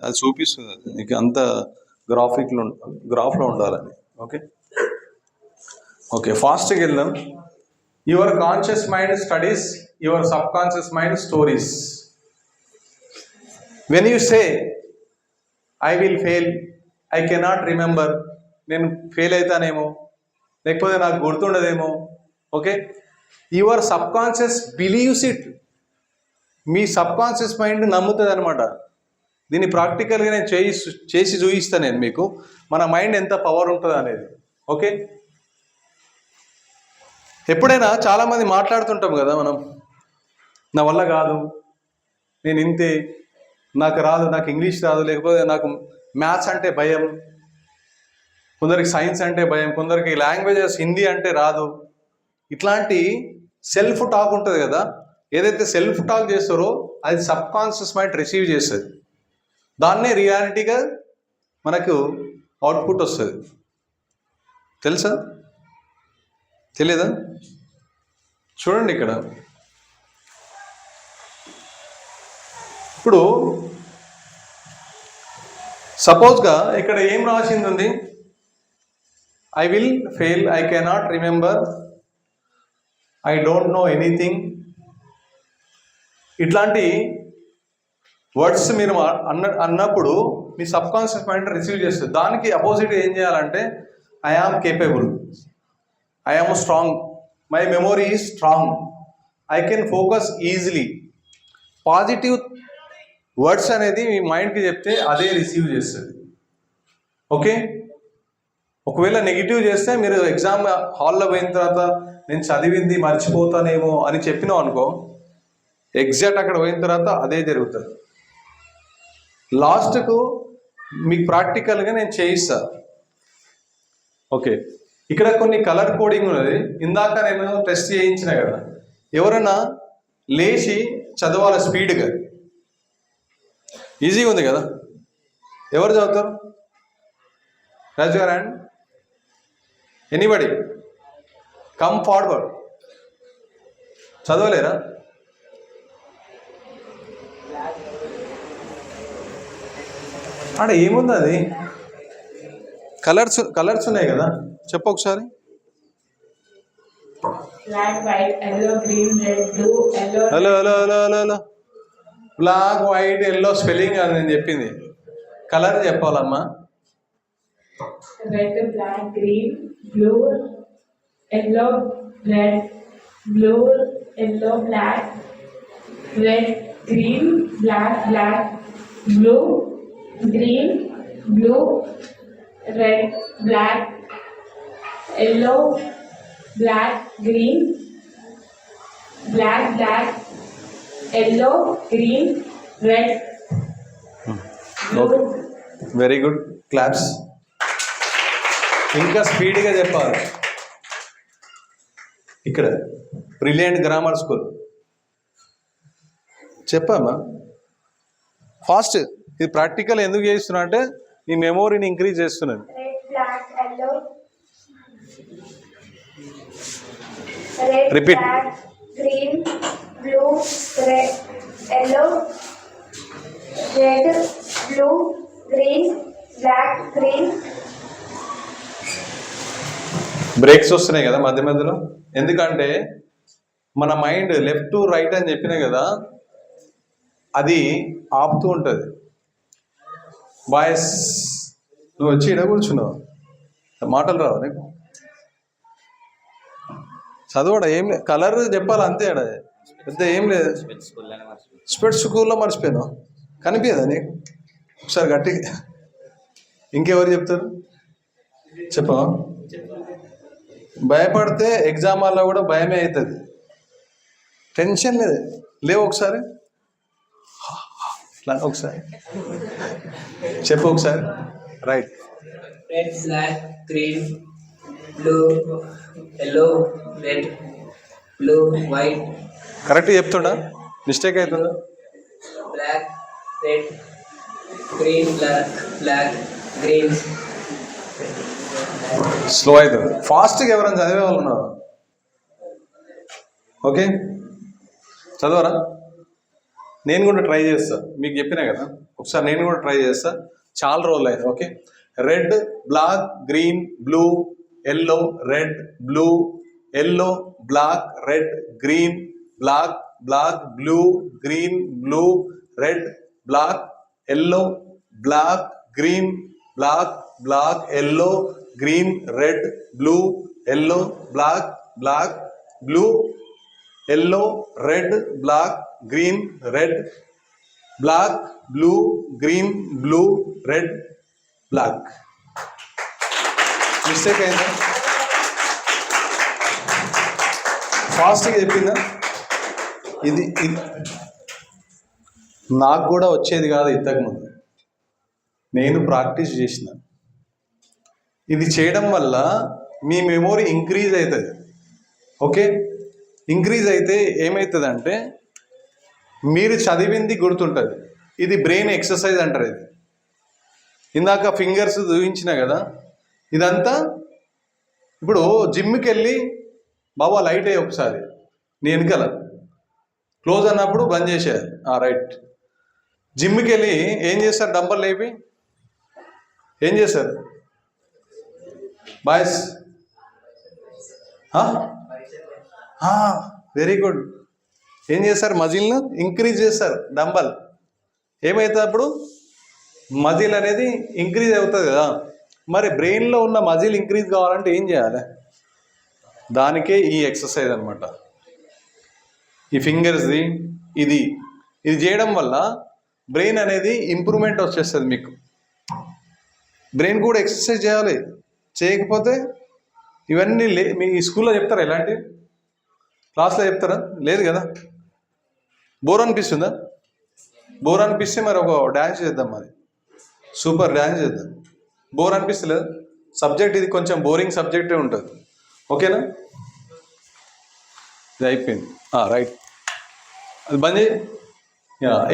అది చూపిస్తుంది, నీకు అంత గ్రాఫ్లో ఉండాలని. ఓకే ఓకే, ఫాస్ట్గా వెళ్దాం. Your conscious mind studies, your subconscious mind stories. When you say I will fail, I cannot remember, నేను ఫెయిల్ అవుతానేమో, లేకపోతే నాకు గుర్తుండదేమో. Okay, your subconscious believes it. మీ సబ్ కాన్షియస్ మైండ్ నమ్ముతుంది అనమాట. దీన్ని ప్రాక్టికల్గా నేను చేసి చూపిస్తాను నేను మీకు, మన మైండ్ ఎంత పవర్ ఉంటుంది అనేది. ఓకే, ఎప్పుడైనా చాలామంది మాట్లాడుతుంటాం కదా మనం, నా వల్ల కాదు, నేను ఇంతే, నాకు రాదు, నాకు ఇంగ్లీష్ రాదు, లేకపోతే నాకు మ్యాథ్స్ అంటే భయం, కొందరికి సైన్స్ అంటే భయం, కొందరికి లాంగ్వేజెస్ హిందీ అంటే రాదు. ఇట్లాంటి సెల్ఫ్ టాక్ ఉంటుంది కదా, ఏదైతే సెల్ఫ్ టాక్ చేస్తారో అది సబ్ కాన్షియస్ మైండ్ రిసీవ్ చేస్తుంది. దాన్నే రియాలిటీగా మనకు అవుట్పుట్ వస్తుంది. తెలుసా? తెలియదా? చూడండి ఇక్కడ, ఇప్పుడు సపోజ్గా ఇక్కడ ఏం రాసింది ఉంది, I will fail, I cannot remember, I don't know anything. ఇట్లాంటి వర్డ్స్ మీరు అన్నప్పుడు మీ సబ్ కాన్షియస్ మైండ్ రిసీవ్ చేస్తుంది. దానికి అపోజిట్ ఏం చేయాలంటే I am capable, I am strong, my memory is strong, I can focus easily. Positive words అనేది మీ మైండ్కి చెప్తే అదే రిసీవ్ చేస్తుంది. ఓకే, ఒకవేళ నెగిటివ్ చేస్తే మీరు ఎగ్జామ్ హాల్లో పోయిన తర్వాత నేను చదివింది మర్చిపోతానేమో అని చెప్పినావు అనుకో, ఎగ్జాక్ట్ అక్కడ పోయిన తర్వాత అదే జరుగుతుంది. లాస్ట్కు మీకు ప్రాక్టికల్గా నేను చేయిస్తా. ఓకే, ఇక్కడ కొన్ని కలర్ కోడింగ్ ఉన్నది. ఇందాక నేను టెస్ట్ చేయించిన కదా, ఎవరైనా లేచి చదవాలి స్పీడ్గా, ఈజీగా ఉంది కదా, ఎవరు చదువుతారు? రాజు గారు అండ్ ఎనీబడి కమ్ ఫార్వర్డ్. చదవలేరా? అంటే ఏముంది అది, కలర్స్ ఉన్నాయి కదా, చెప్పు ఒకసారి. Hello hello hello hello hello, black white yellow spelling అని నేను చెప్పింది, కలర్ చెప్పాలమ్మా. Red, black, green, blue, yellow, red, blue, yellow, black, red, green, black, black, blue, green, blue, red, black, yellow, black, green, black, black, yellow, green, red, blue. Very good, claps. ఇంకా స్పీడ్గా చెప్పాలి. ఇక్కడ brilliant grammar school చెప్పమ్మా, fast. ఇది practical ఎందుకు చేస్తున్నా అంటే నీ మెమోరీని ఇంక్రీజ్ చేస్తున్నది. Repeat. Green, blue, red, yellow, red, blue, green, black, green. Breaks వస్తున్నాయి కదా మధ్య మధ్యలో, ఎందుకంటే మన మైండ్ లెఫ్ట్ టు రైట్ అని చెప్పినా కదా, అది ఆపుతూ ఉంటుంది. బాయ్స్ నువ్వు వచ్చి ఇడ కూర్చున్నావు, మాటలు రావు నీకు, చదవడా ఏం లేదు, కలర్ చెప్పాలి అంతే. ఆడ పెద్ద ఏం లేదు. స్పెట్స్ స్కూల్లో మర్చిపోయాను, కనిపించదా నీకు? ఒకసారి గట్టిగా. ఇంకెవరు చెప్తారు చెప్పా? భయపడితే ఎగ్జామ్ హాల్లో కూడా భయమే అవుతుంది, టెన్షన్ లేదు. లేవు ఒకసారి ఒకసారి చెప్పు ఒకసారి. Right. Red, black, green, blue, yellow, red, blue, white. Correct చెప్తుండా? మిస్టేక్ అవుతుందా? Black, red, green, black, green. Slow అవుతుంది. ఫాస్ట్గా ఎవరైనా చదివే వాళ్ళు ఉన్నారు? ఓకే, చదవరా? నేను కూడా ట్రై చేస్తా, మీకు చెప్పినా కదా ఒకసారి నేను కూడా ట్రై చేస్తా, చాలా రోజులు అయింది. Okay, red, black, green, blue, yellow, red, blue, yellow, black, red, green, black, black, blue, green, blue, red, black, yellow, black, green, black, black, yellow, green, red, blue, yellow, black, black, blue, yellow, red, black, green, red, black, blue, green, blue, red, black. Mistake అయిందా? ఫాస్ట్గా చెప్పిందా? ఇది నాకు కూడా వచ్చేది కాదు ఇంతకుముందు, నేను ప్రాక్టీస్ చేసిన. ఇది చేయడం వల్ల మీ మెమొరీ ఇంక్రీజ్ అవుతుంది. ఓకే, ఇంక్రీజ్ అయితే ఏమవుతుందంటే మీరు చదివింది గుర్తుంటుంది. ఇది బ్రెయిన్ ఎక్సర్సైజ్ అంటారు. ఇది ఇందాక ఫింగర్స్ చూపించిన కదా, ఇదంతా ఇప్పుడు జిమ్కి వెళ్ళి బాబా లైట్ అయ్యి ఒకసారి నీ వెనకాల క్లోజ్ అన్నప్పుడు బంద్ చేసేయాలి. రైట్. జిమ్కి వెళ్ళి ఏం చేస్తారు? డంబల్ లేపి ఏం చేస్తారు బాయ్స్? Very good. ఏం చేస్తారు? మజిల్ను ఇంక్రీజ్ చేస్తారు. డంబల్ ఏమవుతుంది అప్పుడు? మజిల్ అనేది ఇంక్రీజ్ అవుతుంది కదా. మరి బ్రెయిన్లో ఉన్న మజిల్ ఇంక్రీజ్ కావాలంటే ఏం చేయాలి? దానికే ఈ ఎక్సర్సైజ్ అనమాట. ఈ ఫింగర్స్ది ఇది చేయడం వల్ల బ్రెయిన్ అనేది ఇంప్రూవ్మెంట్ వచ్చేస్తుంది. మీకు బ్రెయిన్ కూడా ఎక్సర్సైజ్ చేయాలి. చేయకపోతే ఇవన్నీ మీ స్కూల్లో చెప్తారా? ఇలాంటివి క్లాస్లో చెప్తారా? లేదు కదా. బోర్ అనిపిస్తుందా? బోర్ అనిపిస్తే మరి ఒక డ్యాన్స్ చేద్దాం, మరి సూపర్ డ్యాన్స్ చేద్దాం. బోర్ అనిపిస్తలేదు సబ్జెక్ట్, ఇది కొంచెం బోరింగ్ సబ్జెక్టే ఉంటుంది. ఓకేనా? ఇది అయిపోయింది. రైట్, అది బంద్ చేయి.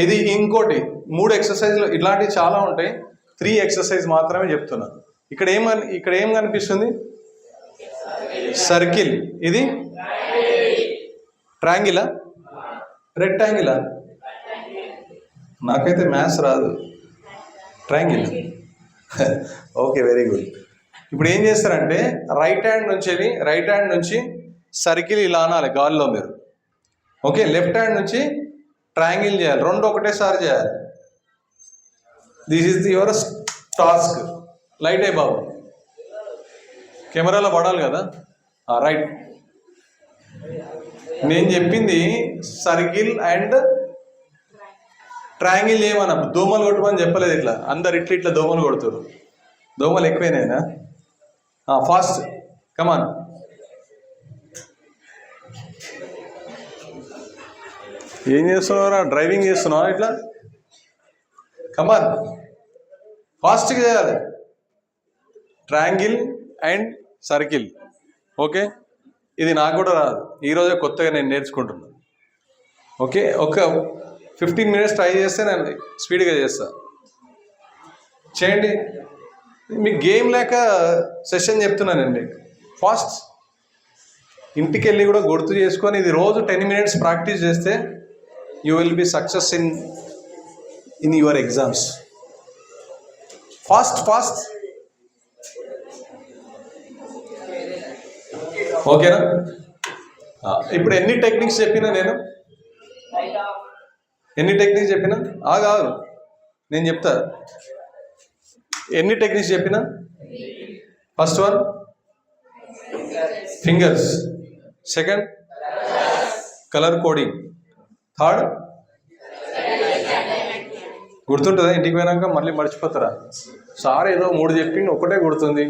ఇది ఇంకోటి 3 ఎక్సర్సైజ్లు ఇట్లాంటివి చాలా ఉంటాయి. 3 ఎక్సర్సైజ్ మాత్రమే చెప్తున్నా. ఇక్కడ ఏం కనిపిస్తుంది? సర్కిల్. ఇది ట్రయాంగిలా, రెక్టాంగిలా? నాకైతే మ్యాథ్స్ రాదు. ట్రయాంగిల్. Okay, very good. ఇప్పుడు ఏం చేస్తారంటే రైట్ హ్యాండ్ నుంచి సర్కిల్ ఇలా అనాలి గాల్లో మీరు. ఓకే, లెఫ్ట్ హ్యాండ్ నుంచి ట్రయాంగిల్ చేయాలి. 2 ఒకటేసారి చేయాలి. This is your task. Light అయ్యి బాబు, కెమెరాలో పడాలి కదా. రైట్. నేను చెప్పింది సర్కిల్ అండ్ ట్రయాంగిల్ చేయమన్నా, దోమలు కొట్టమని చెప్పలేదు. ఇట్లా అందరు ఇట్లా దోమలు కొడుతురు. దోమలు ఎక్కువైనాయినా? ఫాస్ట్ కమాన్. ఏం చేస్తున్నావురా? డ్రైవింగ్ చేస్తున్నావా? ఇట్లా కమాన్, ఫాస్ట్గా చేయాలి. Triangle and circle. ఓకే, ఇది నాకు కూడా రాదు, ఈరోజే కొత్తగా నేను నేర్చుకుంటున్నాను. ఓకే, ఒక 15 minutes ట్రై చేస్తే నేను స్పీడ్గా చేస్తా. చేయండి. మీకు గేమ్ లేక సెషన్ చెప్తున్నానండి. ఫాస్ట్ ఇంటికి వెళ్ళి కూడా గుర్తు చేసుకొని ఇది రోజు 10 minutes ప్రాక్టీస్ చేస్తే you will be success in your exams. Fast. ఓకేనా? ఇప్పుడు ఎన్ని టెక్నిక్స్ చెప్పినా నేను? ఎన్ని టెక్నిక్స్ చెప్పినా? కాదు, నేను చెప్తా. ఎన్ని టెక్నిక్స్ చెప్పినా? First one fingers, second colour coding, third గుర్తుంటుందా? ఇంటికి పోయినాక మళ్ళీ మర్చిపోతారా? సార్ ఏదో 3 చెప్పిండు, ఒకటే గుర్తుంది.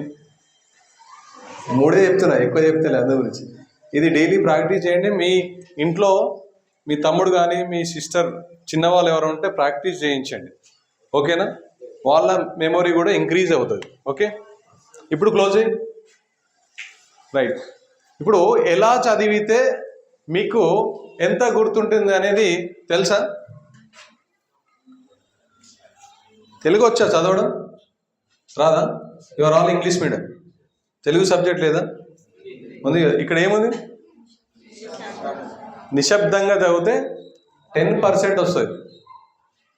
3 చెప్తున్నా, ఎక్కువ చెప్తలే అందు గురించి. ఇది డైలీ ప్రాక్టీస్ చేయండి. మీ ఇంట్లో మీ తమ్ముడు కానీ మీ సిస్టర్ చిన్నవాళ్ళు ఎవరు ఉంటే ప్రాక్టీస్ చేయించండి. ఓకేనా? వాళ్ళ మెమొరీ కూడా ఇంక్రీజ్ అవుతుంది. ఓకే, ఇప్పుడు క్లోజ్ అయ్యి. రైట్. ఇప్పుడు ఎలా చదివితే మీకు ఎంత గుర్తుంటుంది అనేది తెలుసా? తెలుగు వచ్చా చదవడం? రాదా? Your all English medium, Telugu subject లేదా? ఉంది కదా. ఇక్కడ ఏముంది? నిశ్శబ్దంగా చదివితే 10% వస్తుంది.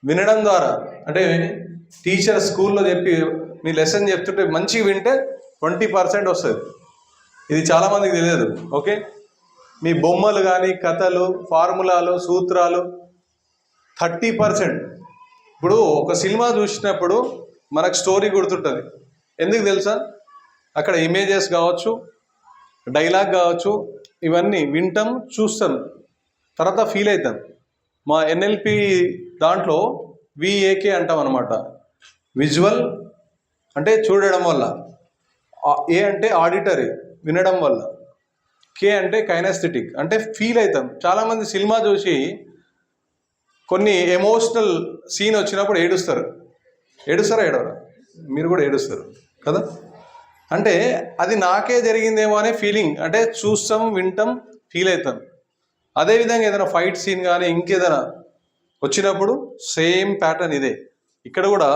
వినడం ద్వారా, అంటే టీచర్ స్కూల్లో చెప్పి మీ లెసన్ చెప్తుంటే మంచిగా వింటే 20% వస్తుంది. ఇది చాలామందికి తెలియదు. ఓకే, మీ బొమ్మలు కానీ కథలు ఫార్ములాలు సూత్రాలు 30%. ఇప్పుడు ఒక సినిమా చూసినప్పుడు మనకు స్టోరీ గుర్తుంటుంది. ఎందుకు తెలుసా? అక్కడ ఇమేజెస్ కావచ్చు, డైలాగ్ కావచ్చు, ఇవన్నీ వింటాం, చూస్తాం, తర్వాత ఫీల్ అవుతాం. మా ఎన్ఎల్పి దాంట్లో విఏకే అంటాం అనమాట. విజువల్ అంటే చూడడం వల్ల, ఏ అంటే ఆడిటరీ వినడం వల్ల, కే అంటే కైనస్థెటిక్ అంటే ఫీల్ అవుతాం. చాలామంది సినిమా చూసి కొన్ని ఎమోషనల్ సీన్ వచ్చినప్పుడు ఏడుస్తారా ఏడవరా? మీరు కూడా ఏడుస్తారు కదా. అంటే అది నాకే జరిగిందేమో అనే ఫీలింగ్, అంటే చూస్తాం, వింటాం, ఫీల్ అవుతాం. అదేవిధంగా ఏదైనా ఫైట్ సీన్ కానీ ఇంకేదైనా వచ్చినప్పుడు సేమ్ ప్యాటర్న్ ఇదే. ఇక్కడ కూడా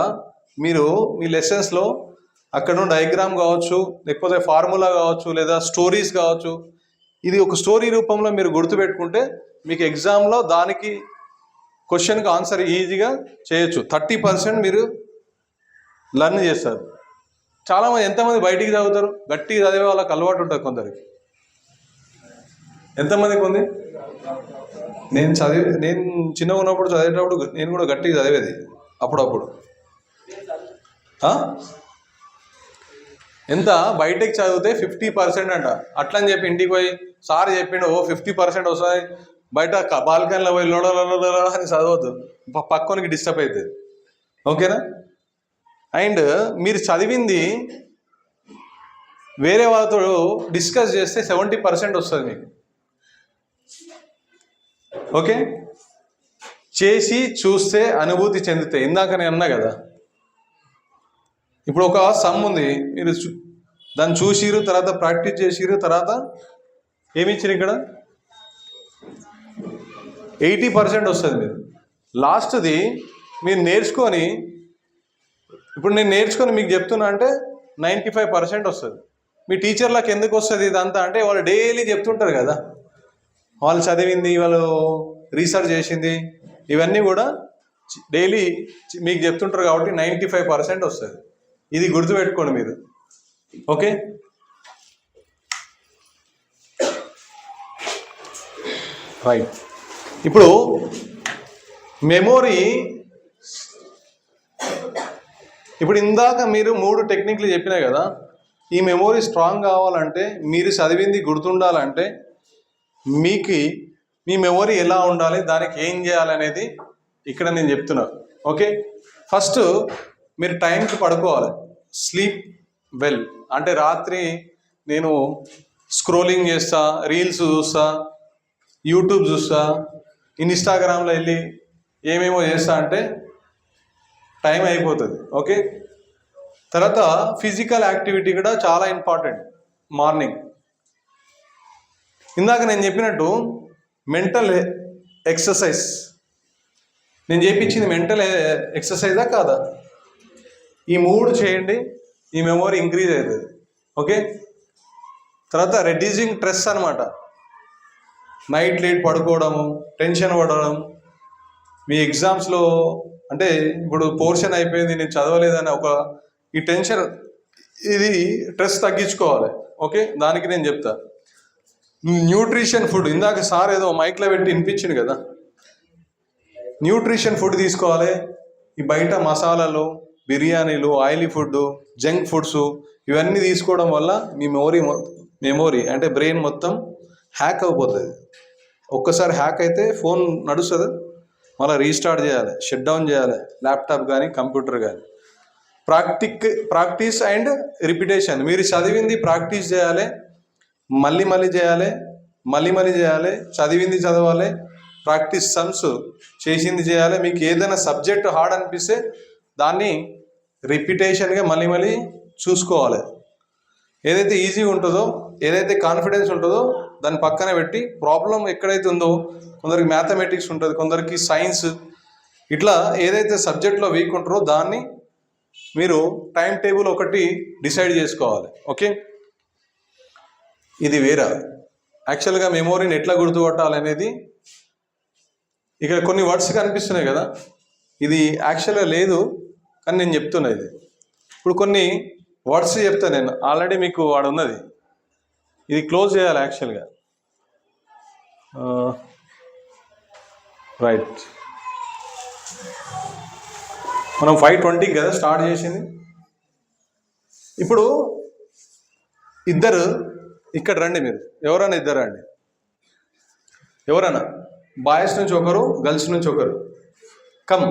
మీరు మీ లెసన్స్లో అక్కడ డయాగ్రామ్ కావచ్చు, లేకపోతే ఫార్ములా కావచ్చు, లేదా స్టోరీస్ కావచ్చు, ఇది ఒక స్టోరీ రూపంలో మీరు గుర్తుపెట్టుకుంటే మీకు ఎగ్జామ్లో దానికి క్వశ్చన్కి ఆన్సర్ ఈజీగా చేయొచ్చు. 30% మీరు లర్న్ చేస్తారు. చాలామంది ఎంతమంది బయటికి చదువుతారు? గట్టిగా చదివే వాళ్ళకి అలవాటు ఉంటుంది కొందరికి. ఎంతమందికి ఉంది? నేను చిన్నగా ఉన్నప్పుడు చదివేటప్పుడు నేను కూడా గట్టిగా చదివేది అప్పుడప్పుడు. ఎంత బయటకి చదివితే 50% అంట. అట్లని చెప్పి ఇంటికి పోయి సార్ చెప్పిండు 50% వస్తాయి, బయట బాల్కనీలో పోయి లోడలో అని చదవద్దు, పక్కనికి డిస్టర్బ్ అవుతుంది. ఓకేనా? అండ్ మీరు చదివింది వేరే వాళ్ళతో డిస్కస్ చేస్తే 70% వస్తుంది మీకు. ఓకే, చేసి చూస్తే అనుభూతి చెందితే, ఇందాక నేను అన్నా కదా, ఇప్పుడు ఒక సమ్ ఉంది, మీరు దాన్ని చూసిరు, తర్వాత ప్రాక్టీస్ చేసిరు, తర్వాత ఏమి ఇచ్చారు ఇక్కడ 80% వస్తుంది. మీరు లాస్ట్ది మీరు నేర్చుకొని, ఇప్పుడు నేను నేర్చుకొని మీకు చెప్తున్నా అంటే 95% వస్తుంది. మీ టీచర్లకు ఎందుకు వస్తుంది ఇదంతా అంటే వాళ్ళు డైలీ చెప్తుంటారు కదా, వాళ్ళు చదివింది, వాళ్ళు రీసెర్చ్ చేసింది, ఇవన్నీ కూడా డైలీ మీకు చెప్తుంటారు కాబట్టి 95% వస్తుంది. ఇది గుర్తుపెట్టుకోండి మీరు. Okay, right. ఇప్పుడు మెమొరీ, ఇప్పుడు ఇందాక మీరు 3 టెక్నిక్లు చెప్పినా కదా, ఈ మెమొరీ స్ట్రాంగ్ కావాలంటే, మీరు చదివింది గుర్తుండాలంటే మీకు మీ మెమొరీ ఎలా ఉండాలి, దానికి ఏం చేయాలనేది ఇక్కడ నేను చెప్తున్నా. ఓకే, ఫస్ట్ మీరు టైంకి పడుకోవాలి. స్లీప్ వెల్ అంటే రాత్రి నేను స్క్రోలింగ్ చేస్తా, రీల్స్ చూస్తా, యూట్యూబ్ చూస్తా, ఇన్స్టాగ్రామ్లో వెళ్ళి ఏమేమో చేస్తా అంటే టైం అయిపోతుంది. ఓకే, తర్వాత ఫిజికల్ యాక్టివిటీ కూడా చాలా ఇంపార్టెంట్. మార్నింగ్ ఇందాక నేను చెప్పినట్టు మెంటల్ ఎక్సర్సైజ్, నేను చేయించింది మెంటల్ ఎక్సర్సైజా కాదా? ఈ 3 చేయండి, ఈ మెమొరీ ఇంక్రీజ్ అవుతుంది. ఓకే, తర్వాత రెడ్యూసింగ్ స్ట్రెస్ అనమాట. నైట్ లేట్ పడుకోవడము, టెన్షన్ పడడం, మీ ఎగ్జామ్స్లో అంటే ఇప్పుడు పోర్షన్ అయిపోయింది నేను చదవలేదని ఈ టెన్షన్, ఇది స్ట్రెస్ తగ్గించుకోవాలి. ఓకే, దానికి నేను చెప్తా. న్యూట్రిషన్ ఫుడ్, ఇందాక సార్ ఏదో మైక్లో పెట్టి వినిపించింది కదా, న్యూట్రిషన్ ఫుడ్ తీసుకోవాలి. ఈ బయట మసాలాలు, బిర్యానీలు, ఆయిలీ ఫుడ్, జంక్ ఫుడ్స్, ఇవన్నీ తీసుకోవడం వల్ల మీ మెమొరీ అంటే బ్రెయిన్ మొత్తం హ్యాక్ అయిపోతుంది. ఒక్కసారి హ్యాక్ అయితే ఫోన్ నడుస్తుంది, మళ్ళీ రీస్టార్ట్ చేయాలి, షట్ డౌన్ చేయాలి, ల్యాప్టాప్ కానీ కంప్యూటర్ కానీ. ప్రాక్టీస్ అండ్ రిపిటేషన్, మీరు చదివింది ప్రాక్టీస్ చేయాలి, మళ్ళీ చేయాలి, చదివింది చదవాలి, ప్రాక్టీస్ సమ్స్ చేసింది చేయాలి. మీకు ఏదైనా సబ్జెక్ట్ హార్డ్ అనిపిస్తే దాన్ని రిపిటేషన్గా మళ్ళీ చూసుకోవాలి. ఏదైతే ఈజీగా ఉంటుందో, ఏదైతే కాన్ఫిడెన్స్ ఉంటుందో దాన్ని పక్కన పెట్టి, ప్రాబ్లం ఎక్కడైతే ఉందో, కొందరికి మ్యాథమెటిక్స్ ఉంటుంది, కొందరికి సైన్స్, ఇట్లా ఏదైతే సబ్జెక్ట్లో వీక్ ఉంటారో దాన్ని మీరు టైం టేబుల్ ఒకటి డిసైడ్ చేసుకోవాలి. ఓకే, ఇది వేరే. యాక్చువల్గా మెమొరీని ఎట్లా గుర్తుపట్టాలనేది ఇక్కడ కొన్ని వర్డ్స్ కనిపిస్తున్నాయి కదా, ఇది యాక్చువల్గా లేదు, కానీ నేను చెప్తున్నా ఇది. ఇప్పుడు కొన్ని వర్డ్స్ చెప్తాను నేను, ఆల్రెడీ మీకు వాడు ఉన్నది, ఇది క్లోజ్ చేయాలి యాక్చువల్గా. రైట్, మనం 5:20 కదా స్టార్ట్ చేసింది. ఇప్పుడు ఇద్దరు ఇక్కడ రండి, మీరు ఎవరైనా ఇద్దరు రండి, ఎవరైనా బాయ్స్ నుంచి ఒకరు, గర్ల్స్ నుంచి ఒకరు. కమ్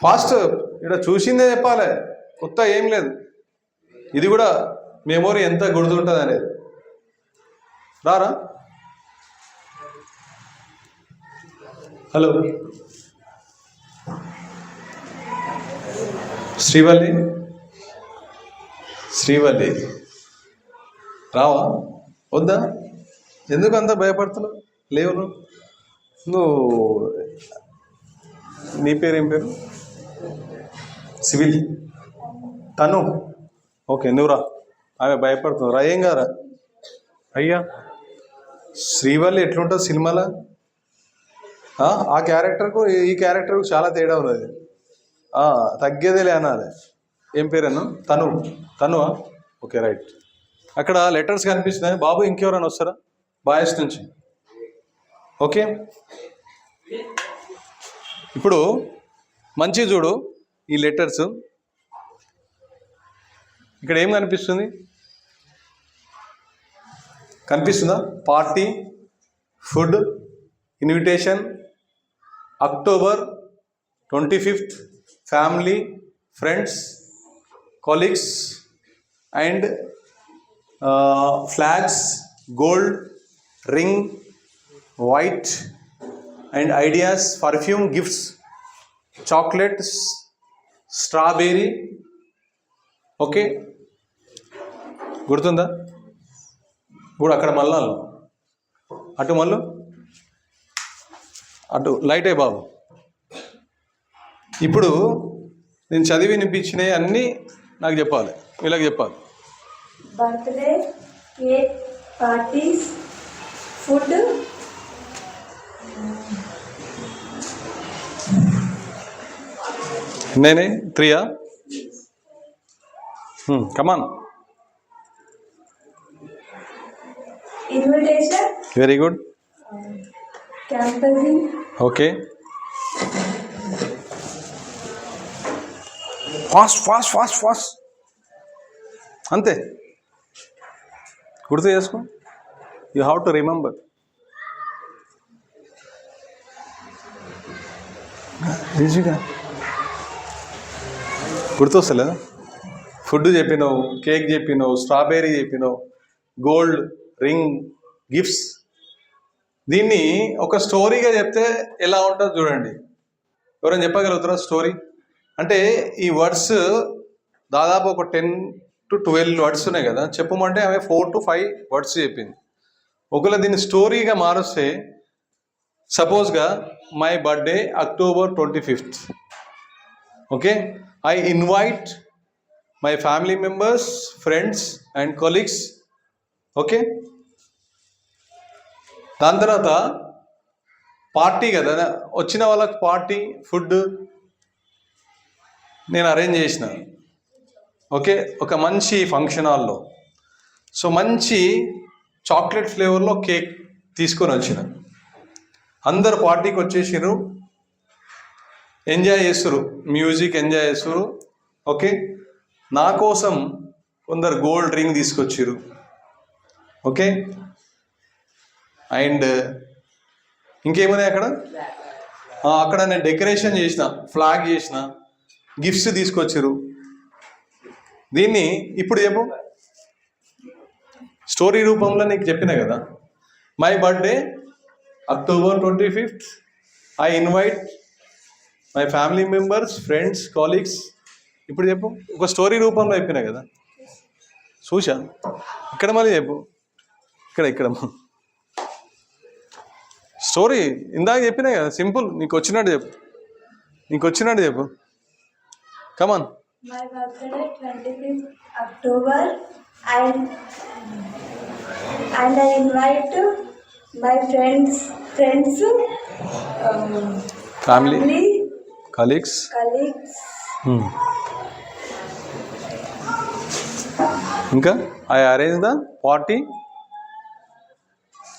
ఫాస్ట్, ఇక్కడ చూసిందే చెప్పాలి, కొత్త ఏం లేదు. ఇది కూడా మెమొరీ ఎంత గుర్తుంటుంది అనేది. రారా, హలో శ్రీవల్లి, శ్రీవల్లి రావా, వద్దా? ఎందుకు అంత భయపడుతున్నావు? లేవు నువ్వు, నీ పేరు ఏం పేరు? సివిల్ తను, ఓకే నువ్వు రా. ఆమె భయపడుతుంది, రా. ఏం కారా అయ్యా. శ్రీవల్లి ఎట్లుంటుంది సినిమాలో? ఆ క్యారెక్టర్కు ఈ క్యారెక్టర్కు చాలా తేడా ఉన్నది. తగ్గేదేలే అనాలి. ఏం పేరు అన్నా? తనువా? Okay right. అక్కడ లెటర్స్ కనిపిస్తున్నాయి బాబు, ఇంకెవరైనా వస్తారా బాయ్స్ నుంచి? ఓకే, ఇప్పుడు మంచిగా చూడు ఈ లెటర్స్. ఇక్కడ ఏం కనిపిస్తుందా? Party, food, invitation, October 25th, family, friends, colleagues and flags, gold, ring, white and ideas, perfume, gifts, chocolates, strawberry. Okay, గుర్తుందా? ఇప్పుడు అక్కడ మళ్ళాలు, అటు మళ్ళు, అటు లైటే బాబు. ఇప్పుడు నేను చదివి వినిపించినవి అన్నీ నాకు చెప్పాలి, వీళ్ళకి చెప్పాలి. బర్త్డే కేక్, పార్టీస్, ఫుడ్, నేనే 3 కమాన్. ఇన్విటేషన్, వెరీ గుడ్, క్యాంపసింగ్, okay. Fast fast fast fast, అంతే. గుర్తు చేసుకో, యూ హ్యావ్ టు రిమెంబర్. ఈజీగా గుర్తొస్తలేదా? ఫుడ్ చెప్పినావు, కేక్ చెప్పినావు, స్ట్రాబెర్రీ చెప్పినావు, గోల్డ్, రింగ్, గిఫ్ట్స్. దీన్ని ఒక స్టోరీగా చెప్తే ఎలా ఉంటుందో చూడండి. ఎవరైనా చెప్పగలుగుతారా స్టోరీ? అంటే ఈ వర్డ్స్ దాదాపు ఒక 10 to 12 వర్డ్స్ ఉన్నాయి కదా, చెప్పమంటే ఆమె 4 to 5 వర్డ్స్ చెప్పింది. ఒకవేళ దీన్ని స్టోరీగా మారుస్తే, సపోజ్గా my birthday October 25th, okay, I invite my family members, friends and colleagues. Okay, దాని తర్వాత పార్టీ కదా, వచ్చిన వాళ్ళకి పార్టీ, ఫుడ్ నేను అరేంజ్ చేసిన. ఓకే, ఒక మంచి ఫంక్షన్ హాల్లో. సో మంచి చాక్లెట్ ఫ్లేవర్లో కేక్ తీసుకొని వచ్చిన. అందరు పార్టీకి వచ్చేసారు, ఎంజాయ్ చేస్తారు, మ్యూజిక్ ఎంజాయ్ చేస్తారు. ఓకే, నా కోసం కొందరు గోల్డ్ రింగ్ తీసుకొచ్చారు. ఓకే, అండ్ ఇంకేమున్నాయి అక్కడ? అక్కడ నేను డెకరేషన్ చేసిన, ఫ్లాగ్ చేసిన, గిఫ్ట్స్ తీసుకొచ్చారు. దీన్ని ఇప్పుడు చెప్పు, స్టోరీ రూపంలో నీకు చెప్పిన కదా. My birthday October 25th, I invite my family members, friends, colleagues. ఇప్పుడు చెప్పు, ఒక స్టోరీ రూపంలో చెప్పిన కదా. చూసా ఇక్కడ, మళ్ళీ చెప్పు, ఇక్కడ స్టోరీ ఇందాక చెప్పినా కదా, సింపుల్. నీకు వచ్చినట్టు చెప్పు, కమాన్. my birthday 25th October, and I invite my friends, family, family, colleagues. colleagues, ఇంకా I arrange the party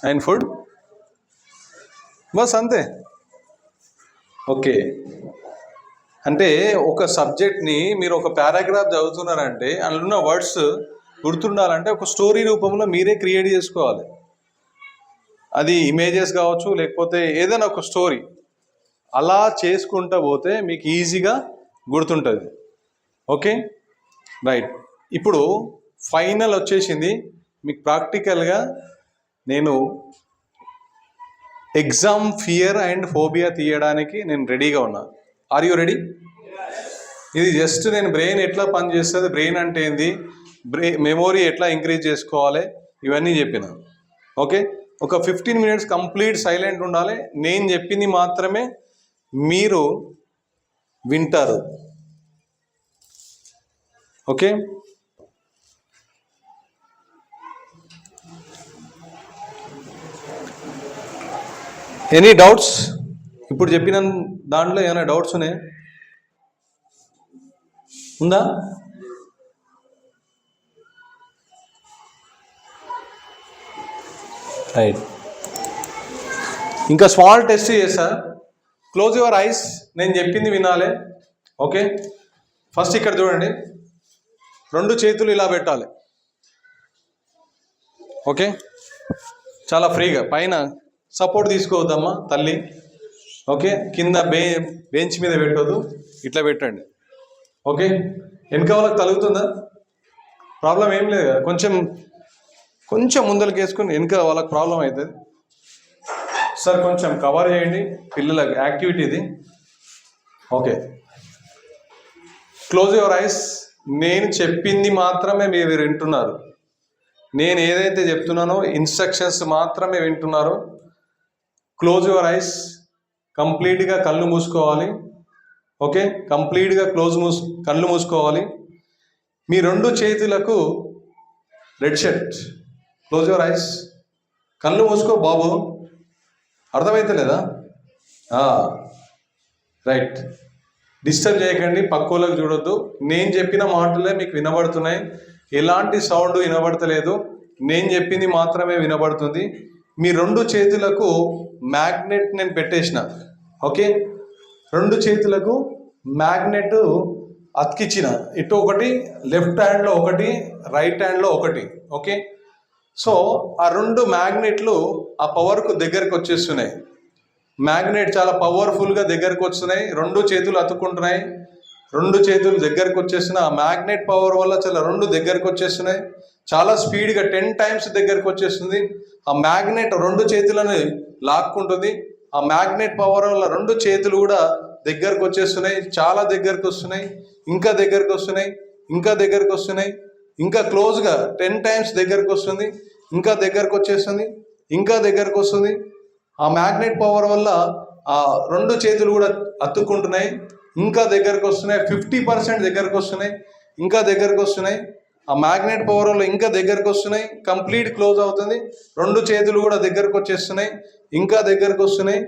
and food. Bus అంతే. ఓకే, అంటే ఒక సబ్జెక్ట్ని మీరు ఒక పారాగ్రాఫ్ చదువుతున్నారంటే అందులో ఉన్న వర్డ్స్ గుర్తుండాలంటే ఒక స్టోరీ రూపంలో మీరే క్రియేట్ చేసుకోవాలి. అది ఇమేజెస్ కావచ్చు, లేకపోతే ఏదైనా ఒక స్టోరీ అలా చేసుకుంటూ పోతే మీకు ఈజీగా గుర్తుంటుంది. Okay right. ఇప్పుడు ఫైనల్ వచ్చేసింది. మీకు ప్రాక్టికల్గా నేను ఎగ్జామ్ ఫియర్ అండ్ ఫోబియా తీయడానికి నేను రెడీగా ఉన్నా. Are you ready? ఇది జస్ట్ నేను బ్రెయిన్ ఎట్లా పనిచేస్తుంది, బ్రెయిన్ అంటే ఏంది, మెమొరీ ఎట్లా ఇంక్రీజ్ చేసుకోవాలి, ఇవన్నీ చెప్పిన. ఓకే, ఒక 15 minutes కంప్లీట్ సైలెంట్ ఉండాలి. నేను చెప్పింది మాత్రమే మీరు వింటారు. Okay, any doubts? ఇప్పుడు చెప్పిన దాంట్లో ఏమైనా డౌట్స్ ఉన్నాయా? ఉందా? రైట్. ఇంకా స్మాల్ టెస్ట్ చేస్తా. Close your ice. నేను చెప్పింది వినాలి. ఓకే, ఫస్ట్ ఇక్కడ చూడండి. 2 చేతులు ఇలా పెట్టాలి. ఓకే, చాలా ఫ్రీగా. పైన సపోర్ట్ తీసుకోవద్దమ్మా తల్లి. ఓకే, కింద బెంచ్ మీద పెట్టవద్దు, ఇట్లా పెట్టండి. ఓకే, వెనక వాళ్ళకి తగులుతుందా? ప్రాబ్లం ఏం లేదు కదా. కొంచెం ముందరికి వేసుకుని వెనక వాళ్ళకి ప్రాబ్లం అవుతుంది. సార్ కొంచెం కవర్ చేయండి, పిల్లల యాక్టివిటీ ఇది. Okay, close your ice. నేను చెప్పింది మాత్రమే మీరు వింటున్నారు. నేను ఏదైతే చెప్తున్నానో ఇన్స్ట్రక్షన్స్ మాత్రమే వింటున్నారు. Close your ice. కంప్లీట్గా కళ్ళు మూసుకోవాలి. ఓకే, కంప్లీట్గా కళ్ళు మూసుకోవాలి. మీ 2 చేతులకు red shirt. Close your eyes. కళ్ళు మూసుకో బాబు. అర్థమైతే లేదా? రైట్. డిస్టర్బ్ చేయకండి, పక్కోళ్ళకి చూడొద్దు. నేను చెప్పిన మాటలే మీకు వినబడుతున్నాయి. ఎలాంటి సౌండ్ వినబడతలేదు. నేను చెప్పింది మాత్రమే వినబడుతుంది. మీ 2 చేతులకు మ్యాగ్నెట్ నేను పెట్టేసిన. ఓకే, 2 చేతులకు మ్యాగ్నెట్ అతికిచ్చిన. ఇటు ఒకటి, లెఫ్ట్ హ్యాండ్లో ఒకటి, రైట్ హ్యాండ్లో ఒకటి. ఓకే, సో ఆ 2 మ్యాగ్నెట్లు ఆ పవర్కు దగ్గరకు వచ్చేస్తున్నాయి. మ్యాగ్నెట్ చాలా పవర్ఫుల్గా దగ్గరకు వస్తున్నాయి. 2 చేతులు అతుక్కుంటున్నాయి. 2 చేతులు దగ్గరకు వచ్చేస్తున్నాయి. ఆ మ్యాగ్నెట్ పవర్ వల్ల చాలా 2 దగ్గరకు వచ్చేస్తున్నాయి. చాలా స్పీడ్గా 10 times దగ్గరకు వచ్చేస్తుంది. ఆ మ్యాగ్నెట్ 2 చేతులను లాక్కుంటుంది. ఆ మ్యాగ్నెట్ పవర్ వల్ల 2 చేతులు కూడా దగ్గరకు వచ్చేస్తున్నాయి. చాలా దగ్గరకు వస్తున్నాయి. ఇంకా దగ్గరకు వస్తున్నాయి. ఇంకా దగ్గరకు వస్తున్నాయి. ఇంకా క్లోజ్గా 10 times దగ్గరకు వస్తుంది. ఇంకా దగ్గరకు వచ్చేస్తుంది. ఇంకా దగ్గరకు వస్తుంది. ఆ మ్యాగ్నెట్ పవర్ వల్ల ఆ 2 చేతులు కూడా అతుక్కుంటున్నాయి. ఇంకా దగ్గరకు వస్తున్నాయి. 50% దగ్గరకు వస్తున్నాయి. ఇంకా దగ్గరకు వస్తున్నాయి. ఆ మ్యాగ్నెట్ పవర్ వల్ల ఇంకా దగ్గరకు వస్తున్నాయి. కంప్లీట్ క్లోజ్ అవుతుంది. 2 చేతులు కూడా దగ్గరకు వచ్చేస్తున్నాయి. ఇంకా దగ్గరకు వస్తున్నాయి.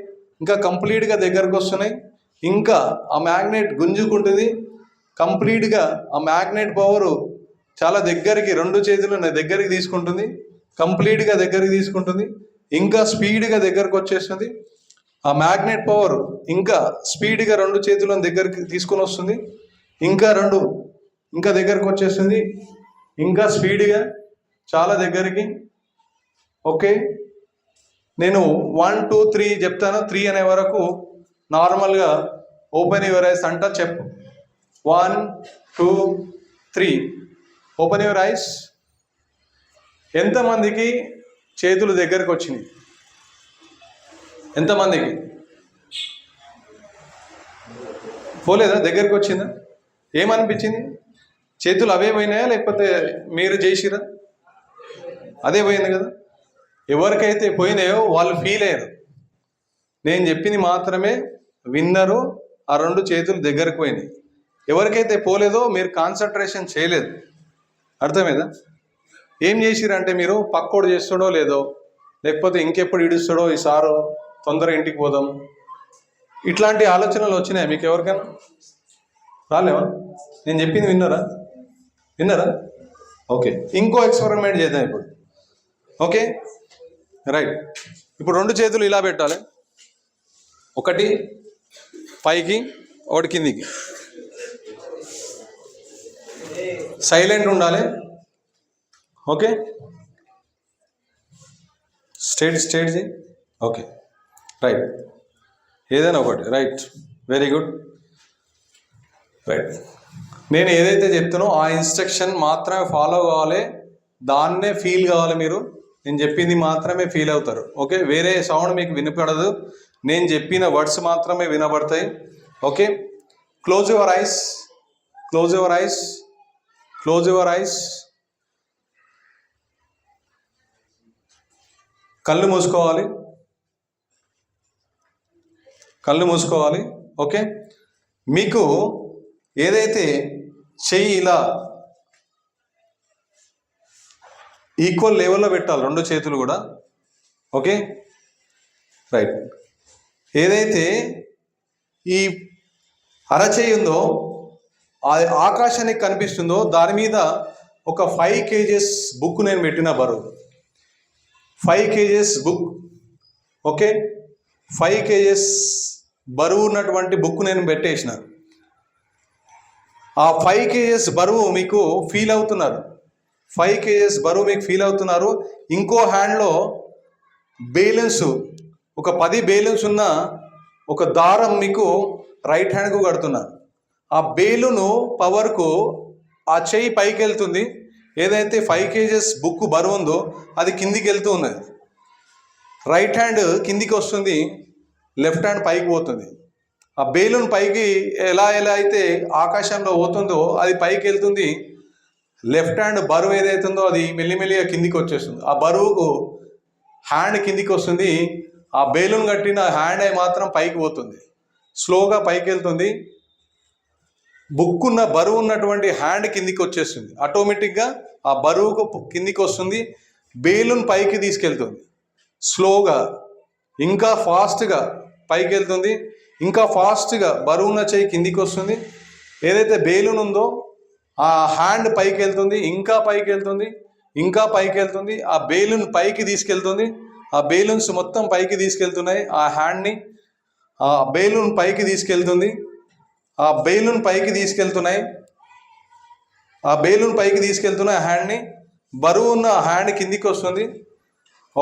ఇంకా కంప్లీట్గా దగ్గరకు వస్తున్నాయి. ఇంకా ఆ మ్యాగ్నెట్ గుంజుకుంటుంది. కంప్లీట్గా ఆ మ్యాగ్నెట్ పవరు చాలా దగ్గరికి 2 చేతులను దగ్గరికి తీసుకుంటుంది. కంప్లీట్గా దగ్గరికి తీసుకుంటుంది. ఇంకా స్పీడ్గా దగ్గరకు వచ్చేస్తుంది. ఆ మ్యాగ్నెట్ పవర్ ఇంకా స్పీడ్గా 2 చేతులను దగ్గరికి తీసుకొని వస్తుంది. ఇంకా దగ్గరకు వచ్చేస్తుంది. ఇంకా స్పీడ్గా చాలా దగ్గరికి. ఓకే, నేను 1 2 3 చెప్తాను. 3 అనే వరకు నార్మల్గా ఓపెన్ యువర్ ఐస్ అంట చెప్పు. 1 2 3 ఓపెన్ యువర్ ఐస్. ఎంతమందికి చేతులు దగ్గరకు వచ్చినాయి? ఎంతమందికి పోలేదా? దగ్గరకు వచ్చిందా? ఏమనిపించింది? చేతులు అవే పోయినాయా లేకపోతే మీరు చేసిరా? అదే పోయింది కదా. ఎవరికైతే పోయినాయో వాళ్ళు ఫీల్ అయ్యారు. నేను చెప్పింది మాత్రమే విన్నరు. ఆ 2 చేతులు దగ్గరకు పోయినాయి. ఎవరికైతే పోలేదో మీరు కాన్సన్ట్రేషన్ చేయలేదు. అర్థమైందా? ఏం చేసిరంటే మీరు పక్కోడు చేస్తాడో లేదో, లేకపోతే ఇంకెప్పుడు ఇడుస్తాడో, ఈ సారు తొందరగా ఇంటికి పోదాం, ఇట్లాంటి ఆలోచనలు వచ్చినాయి మీకు ఎవరికైనా? రాలేవా? నేను చెప్పింది విన్నారా? ఓకే, ఇంకో ఎక్స్పెరిమెంట్ చేద్దాం ఇప్పుడు. Okay right. ఇప్పుడు 2 చేతులు ఇలా పెట్టాలి, ఒకటి పైకి ఒకటి కిందికి. సైలెంట్ ఉండాలి. ఓకే, స్ట్రేట్ చేయి. ఓకే రైట్, ఏదైనా ఒకటి. Right, very good. రైట్, నేను ఏదైతే చెప్తానో ఆ ఇన్స్ట్రక్షన్ మాత్రమే ఫాలో కావాలి, దాన్నే ఫీల్ కావాలి మీరు. నేను చెప్పింది మాత్రమే ఫీల్ అవుతారు. ఓకే, వేరే సౌండ్ మీకు వినపడదు, నేను చెప్పిన వర్డ్స్ మాత్రమే వినబడతాయి. Okay, close your eyes, close your eyes, close your eyes. కళ్ళు మూసుకోవాలి, కళ్ళు మూసుకోవాలి. ఓకే, మీకు ఏదైతే చెయ్యి ఇలా ఈక్వల్ లెవెల్లో పెట్టాలి, 2 చేతులు కూడా. ఓకే రైట్, ఏదైతే ఈ అరచేయి ఉందో అది ఆకాశానికి కనిపిస్తుందో దాని మీద ఒక 5 kgs బుక్ నేను పెట్టిన బరువు, 5 kgs బుక్. ఓకే, 5 kgs బరువు ఉన్నటువంటి బుక్ నేను పెట్టేసిన. ఆ 5 kgs బరువు మీకు ఫీల్ అవుతున్నారు, 5 kgs బరువు మీకు ఫీల్ అవుతున్నారు. ఇంకో హ్యాండ్లో బేలెన్స్, ఒక 10 బేలెన్స్ ఉన్న ఒక దారం మీకు రైట్ హ్యాండ్కు కడుతున్నారు. ఆ బేలును పవర్కు ఆ చెయ్యి పైకి వెళ్తుంది, ఏదైతే 5 kgs బుక్ బరువు ఉందో అది కిందికి వెళ్తూ ఉన్నది. రైట్ హ్యాండ్ కిందికి వస్తుంది, లెఫ్ట్ హ్యాండ్ పైకి పోతుంది. ఆ బేలున్ పైకి ఎలా అయితే ఆకాశంలో పోతుందో అది పైకి వెళ్తుంది. లెఫ్ట్ హ్యాండ్ బరువు ఏదైతుందో అది మెల్లిమెల్లిగా కిందికి వచ్చేస్తుంది. ఆ బరువుకు హ్యాండ్ కిందికి వస్తుంది, ఆ బేలూన్ కట్టిన హ్యాండ్ అయి మాత్రం పైకి పోతుంది, స్లోగా పైకి వెళ్తుంది. బుక్ ఉన్న బరువు ఉన్నటువంటి హ్యాండ్ కిందికి వచ్చేస్తుంది, ఆటోమేటిక్గా ఆ బరువుకు కిందికి వస్తుంది. బేలూన్ పైకి తీసుకెళ్తుంది స్లోగా, ఇంకా ఫాస్ట్గా పైకి వెళ్తుంది, ఇంకా ఫాస్ట్గా బరువు ఉన్న చెయ్యి కిందికి వస్తుంది. ఏదైతే బేలూన్ ఉందో ఆ హ్యాండ్ పైకి వెళ్తుంది, ఇంకా పైకి వెళ్తుంది, ఇంకా పైకి వెళ్తుంది. ఆ బేలూన్ పైకి తీసుకెళ్తుంది, ఆ బేలూన్స్ మొత్తం పైకి తీసుకెళ్తున్నాయి ఆ హ్యాండ్ని. ఆ బేలూన్ పైకి తీసుకెళ్తుంది, ఆ బేలూన్ పైకి తీసుకెళ్తున్నాయి, ఆ బేలూన్ పైకి తీసుకెళ్తున్నాయి హ్యాండ్ని. బరువు ఉన్న హ్యాండ్ కిందికి వస్తుంది.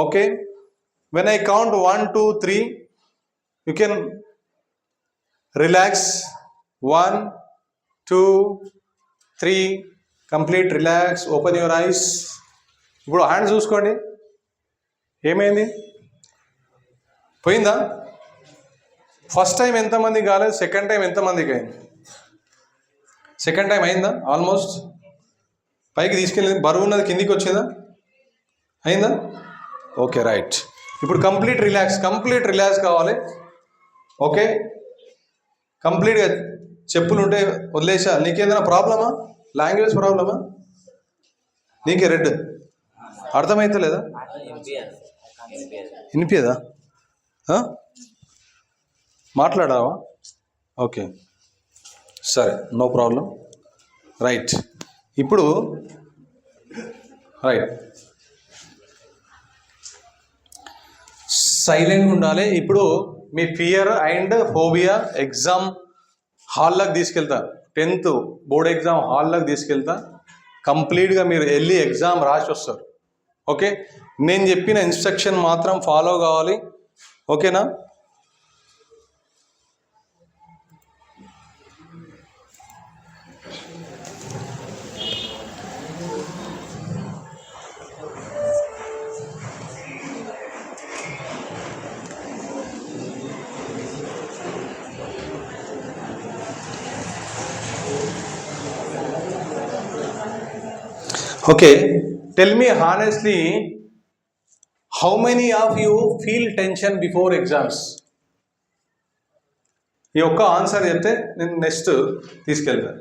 Okay, when I count 1 2 3 you can relax. 1 2 3 complete relax, open your eyes. ఇప్పుడు హ్యాండ్ చూసుకోండి, ఏమైంది? పోయిందా? ఫస్ట్ టైం ఎంతమందికి కాలేదు, సెకండ్ టైం ఎంతమందికి అయింది? సెకండ్ టైం అయిందా? ఆల్మోస్ట్ పైకి తీసుకెళ్ళింది, బరువు ఉన్నది కిందికి వచ్చిందా? అయిందా? Okay right. ఇప్పుడు కంప్లీట్ రిలాక్స్ కావాలి. ఓకే, కంప్లీట్గా చెప్పులు ఉంటే వదిలేసా. నీకేదైనా ప్రాబ్లమా? లాంగ్వేజ్ ప్రాబ్లమా? నీకే రెడ్ అర్థమవుతలేదా? వినిపించదా? మాట్లాడావా? ఓకే సరే, నో ప్రాబ్లం. రైట్, ఇప్పుడు రైట్ సైలెంట్గా ఉండాలి. ఇప్పుడు మీ ఫియర్ అండ్ ఫోబియా ఎగ్జామ్ హాల్లోకి తీసుకెళ్తా, 10th బోర్డ్ ఎగ్జామ్ హాల్లోకి తీసుకెళ్తా. కంప్లీట్గా మీరు వెళ్ళి ఎగ్జామ్ రాసి వస్తారు. ఓకే, నేను చెప్పిన ఇన్స్ట్రక్షన్ మాత్రం ఫాలో కావాలి. ఓకేనా? Okay, tell me honestly, how many of you feel tension before exams? ఈ ఒక్క ఆన్సర్ చెప్తే నేను నెక్స్ట్ తీసుకెళ్తాను.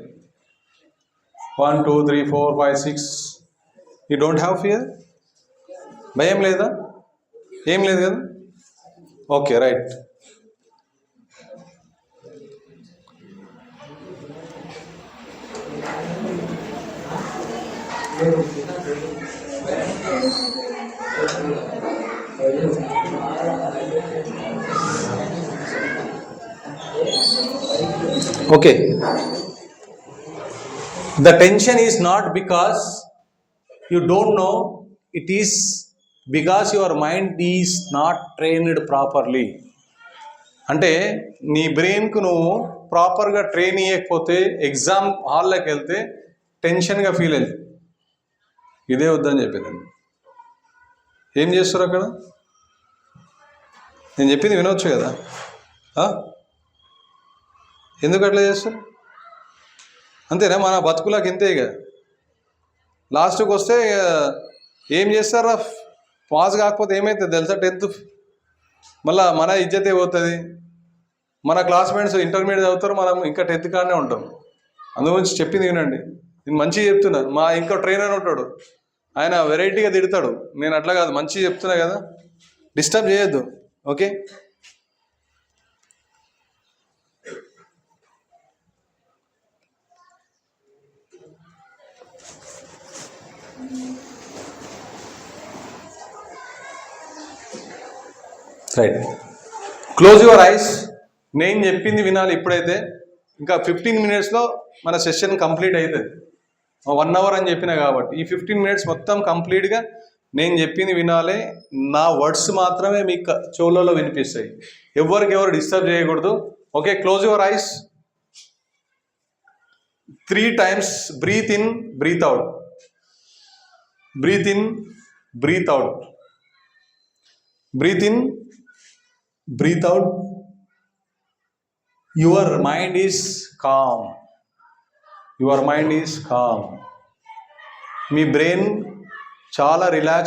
1 2 3 4 5 6. You don't have fear? భయం లేదా? ఏం లేదు కదా? Okay right. Okay. The tension is not because you don't know, it is because your mind is not trained properly. అంటే నీ బ్రెయిన్కు నువ్వు ప్రాపర్గా ట్రైన్ చేయకపోతే ఎగ్జామ్ హాల్లోకి వెళ్తే టెన్షన్గా ఫీల్ అయింది. ఇదే వద్దని చెప్పేదండి. ఏం చేస్తారు అక్కడ? నేను చెప్పింది వినొచ్చు కదా. ఎందుకు అట్లా చేస్తారు? అంతేనా? మన బతుకులకు ఇంతే ఇక. లాస్ట్కి వస్తే ఏం చేస్తారా? పాస్ కాకపోతే ఏమవుతుంది తెలుసా? 10th మళ్ళీ మన ఇజ్జతే పోతుంది. మన క్లాస్మేట్స్ ఇంటర్మీడియట్ చదువుతారు, మనం ఇంకా 10th కాడనే ఉంటాం. అందుగురించి చెప్పింది వినండి. నేను మంచిగా చెప్తున్నా. మా ఇంకో ట్రైనర్ ఉంటాడు, ఆయన వెరైటీగా తిడతాడు. నేను అట్లా కాదు, మంచిగా చెప్తున్నా కదా, డిస్టర్బ్ చేయొద్దు. Okay. Right. Close your ice. నేను చెప్పింది వినాలి ఇప్పుడైతే. ఇంకా 15 minutesలో మన సెషన్ కంప్లీట్ అవుతుంది. 1 hour అని చెప్పినా కాబట్టి ఈ 15 minutes మొత్తం కంప్లీట్గా నేను చెప్పింది వినాలి. నా వర్డ్స్ మాత్రమే మీకు చెవులలో వినిపిస్తాయి. ఎవరు డిస్టర్బ్ చేయకూడదు. Okay. Close your eyes. 3 times breathe in, breathe out. Breathe in, breathe out. Breathe in, breathe out. Your mind is calm. Your mind is calm. మీ బ్రెయిన్ చాలా రిలాక్స్